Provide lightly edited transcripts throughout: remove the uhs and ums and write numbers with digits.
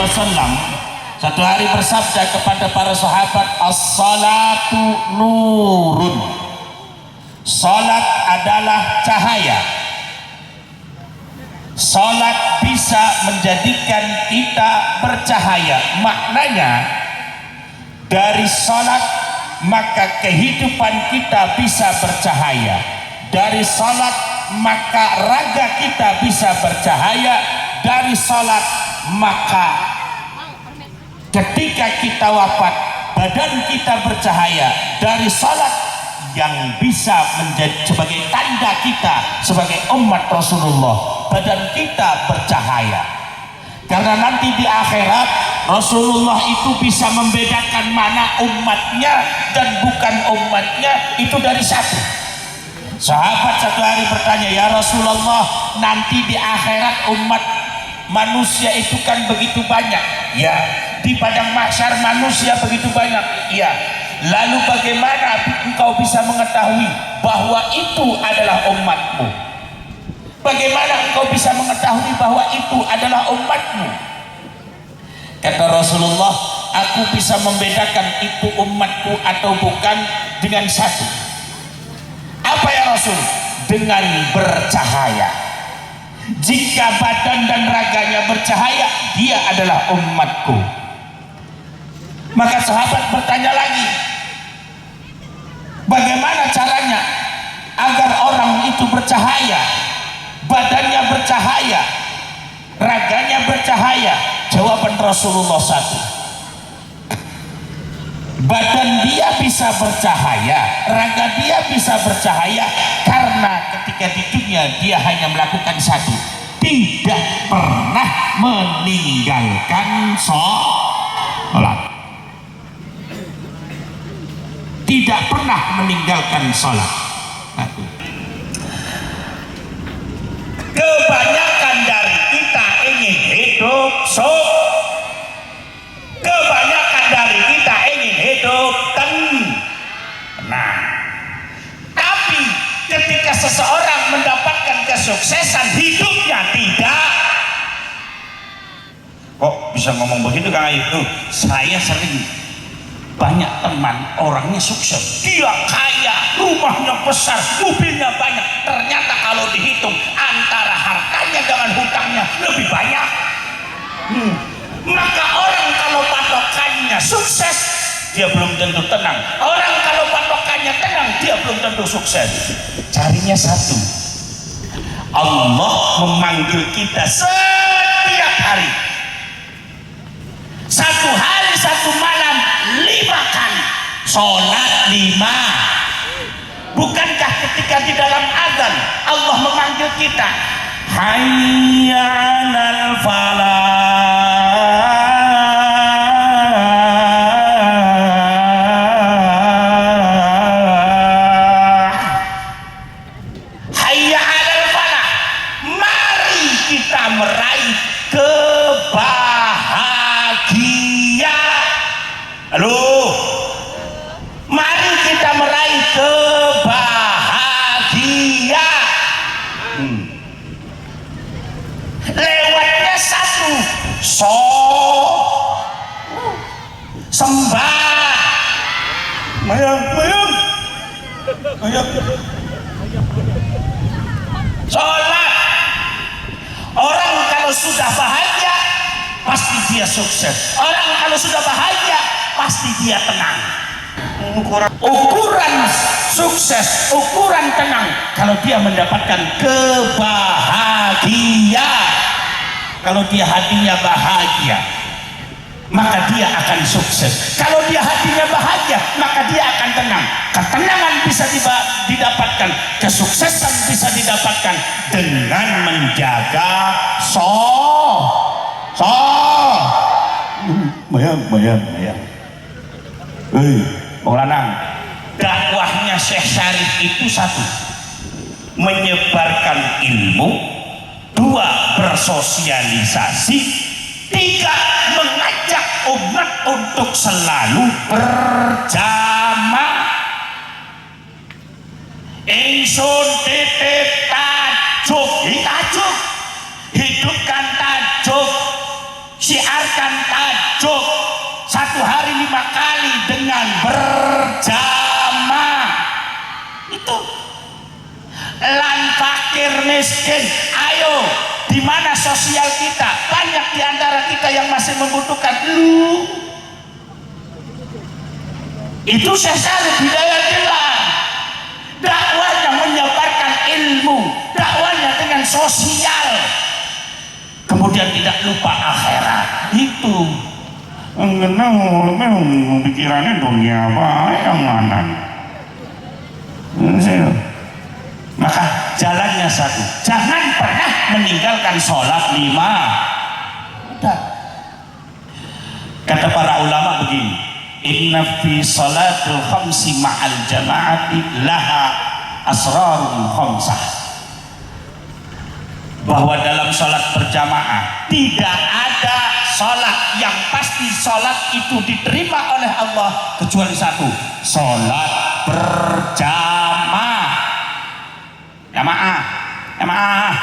wasallam satu hari bersabda kepada para sahabat, as-salatu nurun, salat adalah cahaya. Salat bisa menjadikan kita bercahaya. Maknanya dari salat maka kehidupan kita bisa bercahaya. Dari salat maka raga kita bisa bercahaya. Dari salat maka ketika kita wafat badan kita bercahaya. Dari salat yang bisa menjadi sebagai tanda kita sebagai umat Rasulullah, badan kita bercahaya. Karena nanti di akhirat Rasulullah itu bisa membedakan mana umatnya dan bukan umatnya itu dari satu. Sahabat satu hari bertanya, ya Rasulullah, nanti di akhirat umat manusia itu kan begitu banyak. Ya, di padang mahsyar manusia begitu banyak. Iya. Lalu bagaimana engkau bisa mengetahui bahwa itu adalah umatmu? Bagaimana engkau bisa mengetahui bahwa itu adalah umatmu? Kata Rasulullah, aku bisa membedakan itu umatku atau bukan dengan satu. Apa ya Rasul? Dengan bercahaya. Jika badan dan raganya bercahaya, dia adalah umatku. Maka sahabat bertanya lagi, bagaimana caranya agar orang itu bercahaya, badannya bercahaya, raganya bercahaya? Jawaban Rasulullah satu, badan dia bisa bercahaya, raga dia bisa bercahaya karena ketika di dunia dia hanya melakukan satu, tidak pernah meninggalkan sholat. Tidak pernah meninggalkan sholat. Kebanyakan dari kita ingin hidup kebanyakan dari kita ingin hidup tenang. Tapi ketika seseorang mendapatkan kesuksesan hidupnya tidak. Kok bisa ngomong begitu Kang Ayu? Saya sering banyak teman orangnya sukses, dia kaya, rumahnya besar, mobilnya banyak, ternyata kalau dihitung antara hartanya dengan hutangnya lebih banyak. Maka orang kalau patokannya sukses, dia belum tentu tenang. Orang kalau patokannya tenang, dia belum tentu sukses. Carinya satu, Allah memanggil kita setiap hari, satu hari satu malam 5 kali sholat 5. Bukankah ketika di dalam azan Allah memanggil kita, hayya 'alal falah, hayya 'alal falah, mari kita meraih kebahagiaan. Halo, mari kita meraih kebahagiaan. Lewatnya satu, sembah, mayang, sholat. Orang kalau sudah bahagia pasti dia sukses. Orang kalau sudah bahagia pasti dia tenang. Ukuran sukses, ukuran tenang kalau dia mendapatkan kebahagiaan. Kalau dia hatinya bahagia, maka dia akan sukses. Kalau dia hatinya bahagia, maka dia akan tenang. Ketenangan bisa didapatkan, kesuksesan bisa didapatkan dengan menjaga bayang. Bang Lanang, dakwahnya Syekh Syarif itu satu, menyebarkan ilmu, 2 bersosialisasi, 3 mengajak umat untuk selalu berjamaah. Ingsun titip tajuk, hidupkan tajuk Syiarkan tajuk 1 hari 5 kali dengan berjamaah. Itu lan fakir miskin. Ayo, di mana sosial kita? Banyak di antara kita yang masih membutuhkan. Itu Syekh Syarif Hidayatullah, dakwanya menyebarkan ilmu, dakwanya dengan sosial, kemudian tidak lupa akhirat. Itu memang pikirannya dunia apa yang mana. Maka jalannya satu, jangan pernah meninggalkan sholat 5. Udah. Kata para ulama begini, inna fi salatul khamsi ma'al jama'ati laha asrarun khamsah, bahwa dalam sholat berjamaah tidak ada sholat yang pasti sholat itu diterima oleh Allah kecuali satu, sholat berjamaah. Jamaah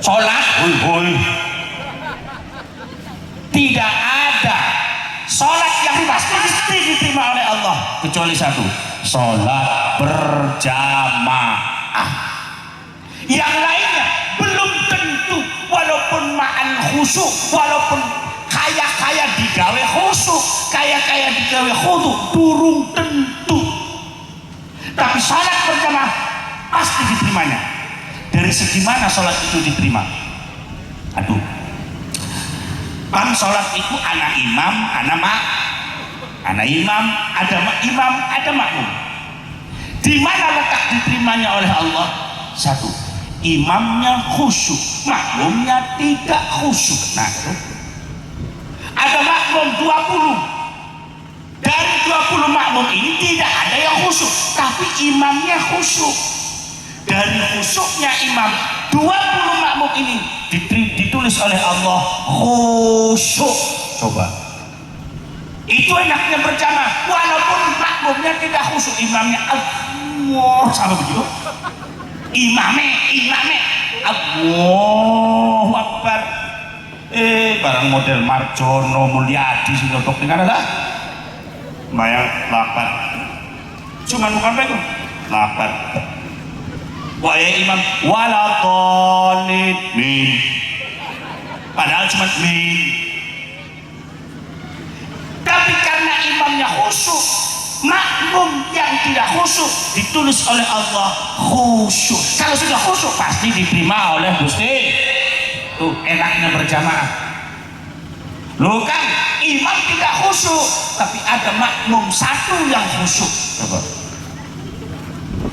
sholat tidak ada sholat yang pasti diterima oleh Allah kecuali satu, sholat berjamaah. Yang lainnya belum tentu, walaupun ma'al khusyuk, walaupun kaya digawe khusyuk, kaya digawe khudu, durung tentu. Tapi sholat berjamaah pasti diterimanya. Dari segi mana sholat itu diterima? Aduh, kan sholat itu ana imam, ada makmum. Di mana letak diterimanya oleh Allah? Satu, imamnya khusyuk, makmumnya tidak khusyuk. Nah, ada makmum 20, dari 20 makmum ini tidak ada yang khusyuk, tapi imamnya khusyuk. Dari khusyuknya imam 20 makmum ini ditulis oleh Allah khusyuk. Coba, itu enaknya berjamaah walaupun makmumnya tidak khusyuk, imamnya Allah sama begitu, imamnya Allahu Akbar. Barang model Marjono Mulyadi sing nyotok dengan ada bayang lapar, cuman bukan begitu lapar. Wahai imam wala dhalin min, padahal cuma min. Tapi karena imamnya khusyuk, makmum yang tidak khusyuk ditulis oleh Allah khusyuk. Kalau sudah khusyuk pasti diterima oleh Gusti. Tuh enaknya berjamaah. Loh kan imam tidak khusyuk, tapi ada makmum satu yang khusyuk. Coba,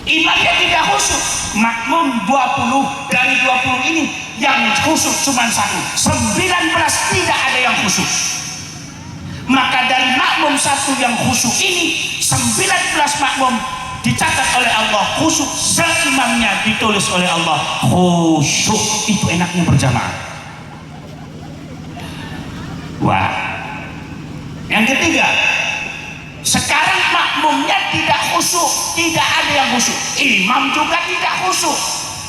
imamnya tidak khusyuk, makmum 20, dari 20 ini yang khusyuk cuma satu, 19 tidak ada yang khusyuk. Maka dari makmum satu yang khusyuk ini 19 makmum dicatat oleh Allah khusyuk, seimamnya ditulis oleh Allah khusyuk. Itu enaknya berjamaah. Wah, yang ketiga, sekarang makmumnya tidak khusyuk, tidak ada yang khusyuk, imam juga tidak khusyuk.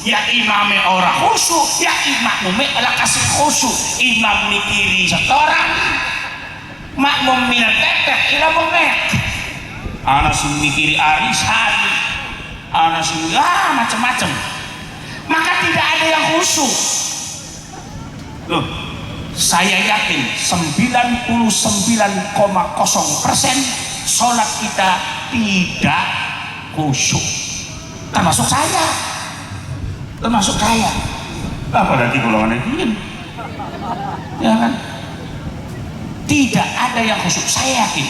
Ya imamnya orang khusyuk, ya makmumnya adalah kasih khusyuk. Imam mikiri setoran, makmum minat tetek, ila bengek. Anak sing mikiri arisan, anak sing macam-macam. Maka tidak ada yang khusyuk. Loh, saya yakin 99,0% sholat kita tidak khusyuk, termasuk saya. Apalagi golongan ini, ya kan? Tidak ada yang khusyuk, saya yakin.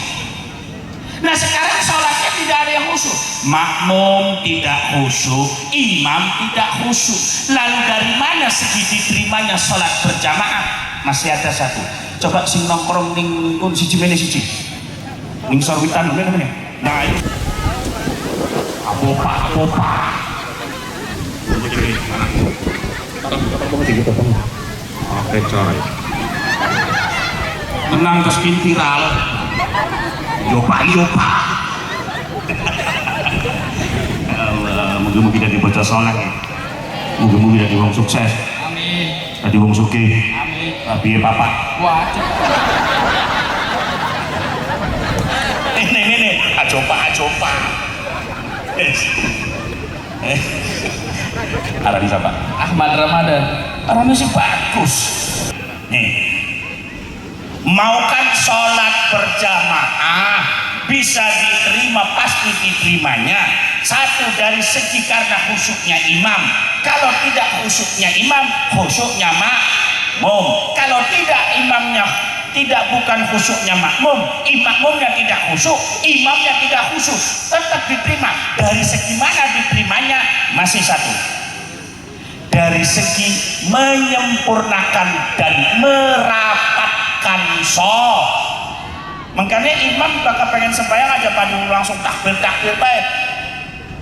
Nah sekarang sholatnya tidak ada yang khusyuk, makmum tidak khusyuk, imam tidak khusyuk. Lalu dari mana segi diterimanya sholat berjamaah? Masih ada satu. Coba sing nongkrong ning siji mene siji ning sorwitan namanya. Nah itu apa oke coy, tenang terus viral yopa Allah, mugi-mugi jadi bocah soleh, mugi-mugi jadi wong sukses, jadi wong sugih. biar papa Waduh. ini ajopa arahnya siapa? Ahmad Ramadan. Arahnya sih bagus nih. Mau kan sholat berjamaah bisa diterima, pasti diterimanya. Satu, dari segi karena khusyuknya imam. Kalau tidak khusyuknya imam, khusyuknya makmum. Kalau tidak imamnya, tidak bukan khusyuknya makmum, makmumnya tidak khusyuk, imamnya tidak khusyuk, tetap diterima. Dari segi mana diterimanya? Masih satu, dari segi menyempurnakan dan merapatkan sholat. Makanya imam bakal pengen sembahyang aja padu langsung takbir baik,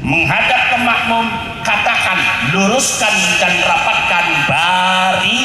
menghadap ke makmum, katakan luruskan dan rapatkan barisan.